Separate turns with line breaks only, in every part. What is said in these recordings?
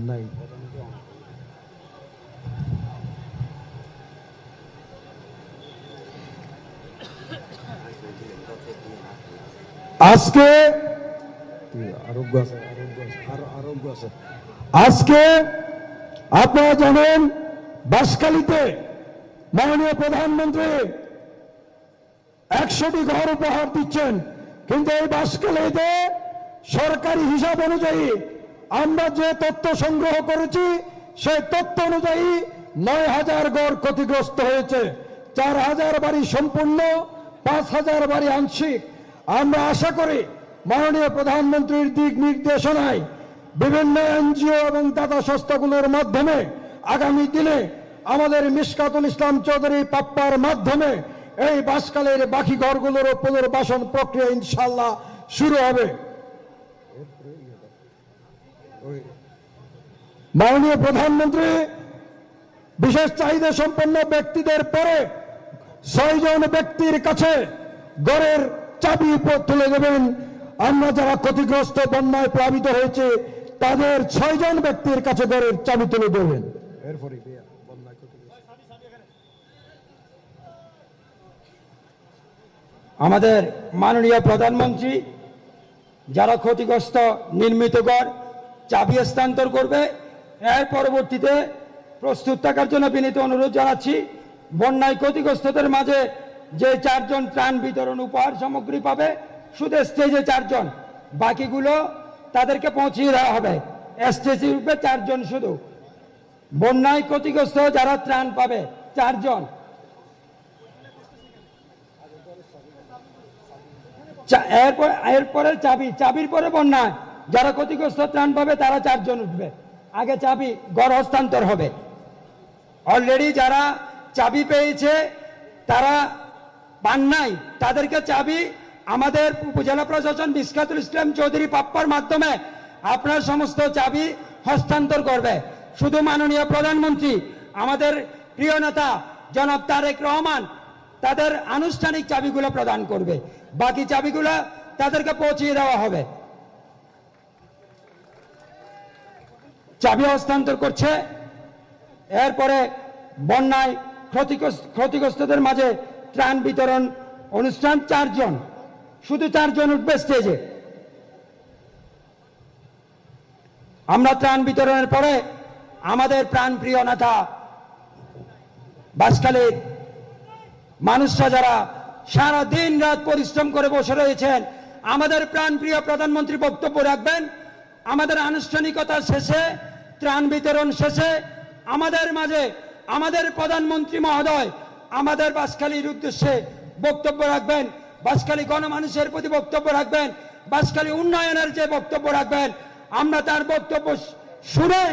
নাই। আজকে আজকে আপনারা জানেন বাঁশখালীতে মাননীয় প্রধানমন্ত্রী 100টি ঘর উপহার দিচ্ছেন, কিন্তু এই বাঁশখালীতে সরকারি হিসাব অনুযায়ী আমরা যে তথ্য সংগ্রহ করেছি সেই তথ্য অনুযায়ী 9000 ঘর ক্ষতিগ্রস্ত হয়েছে, 4000 বাড়ি সম্পূর্ণ, 5000 বাড়ি আংশিক। আমরা আশা করি মাননীয় প্রধানমন্ত্রীর দিক নির্দেশনায় বিভিন্ন এনজিও এবং দাতা সংস্থাগুলোর মাধ্যমে আগামী দিনে আমাদের মিশকাতুল ইসলাম চৌধুরী পাপ্পার মাধ্যমে এই বাঁশখালীর বাকি ঘরগুলোর পুনর্বাসন প্রক্রিয়া ইনশাআল্লাহ শুরু হবে। মাননীয় প্রধানমন্ত্রী বিশেষ চাহিদা সম্পন্ন ব্যক্তিদের পরে 6 জন ব্যক্তির কাছে ঘরের চাবি তুলে দেবেন। আমরা যারা ক্ষতিগ্রস্ত বন্যায় প্লাবিত হয়েছে তাদের 6 জন ব্যক্তির কাছে ঘরের চাবি তুলে দেবেন।
আমাদের মাননীয় প্রধানমন্ত্রী যারা ক্ষতিগ্রস্ত নির্মিত ঘর চাবি হস্তান্তর করবে, এর পরবর্তীতে প্রস্তুত থাকার জন্য বিনীত অনুরোধ জানাচ্ছি। বন্যায় ক্ষতিগ্রস্তদের মাঝে যে 4 জন ত্রাণ বিতরণ উপহার সামগ্রী পাবে শুধু স্টেজে 4 জন, বাকিগুলো তাদেরকে পৌঁছিয়ে দেওয়া হবে। স্টেজে উঠবে 4 জন শুধু। বন্যায় ক্ষতিগ্রস্ত যারা ত্রাণ পাবে 4 জন। এরপরে চাবির পরে বন্যায় যারা ক্ষতিগ্রস্ত ত্রাণ পাবে তারা 4 জন উঠবে। আগে চাবি ঘর হস্তান্তর হবে। অলরেডি যারা চাবি পেয়েছে তারা পান নাই, তাদেরকে চাবি আমাদের উপজেলা প্রশাসন মিশকাতুল ইসলাম চৌধুরী পাপ্পার মাধ্যমে আপনার সমস্ত চাবি হস্তান্তর করবে। শুধু মাননীয় প্রধানমন্ত্রী আমাদের প্রিয় নেতা জনাব তারেক রহমান তাদের আনুষ্ঠানিক চাবিগুলো প্রদান করবে, বাকি চাবিগুলো তাদেরকে পৌঁছিয়ে দেওয়া হবে। চাবি হস্তান্তর করছে। এরপরে বন্যায় ক্ষতিগ্রস্তদের মাঝে ত্রাণ বিতরণ অনুষ্ঠান 4 জন, শুধু 4 জন উঠবে স্টেজে। আমরা ত্রাণ বিতরণের পরে আমাদের প্রাণপ্রিয় নেতা বাঁশখালীর মানুষরা যারা সারা দিন রাত পরিশ্রম করে বসে রয়েছেন, আমাদের প্রাণপ্রিয় প্রধানমন্ত্রী বক্তব্য রাখবেন। আমাদের আনুষ্ঠানিকতা শেষে, ত্রাণ বিতরণ শেষে আমাদের মাঝে আমাদের প্রধানমন্ত্রী মহোদয় আমাদের বাঁশখালীর উদ্দেশ্যে বক্তব্য রাখবেন, বাঁশখালী গণমানুষের প্রতি বক্তব্য রাখবেন, বাঁশখালী উন্নয়নের যে বক্তব্য রাখবেন। আমরা তার বক্তব্য শুনে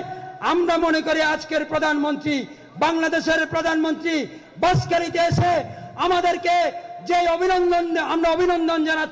আমরা মনে করি আজকের প্রধানমন্ত্রী, বাংলাদেশের প্রধানমন্ত্রী বাঁশখালীতে এসে আমাদেরকে যে আমরা অভিনন্দন জানাচ্ছি।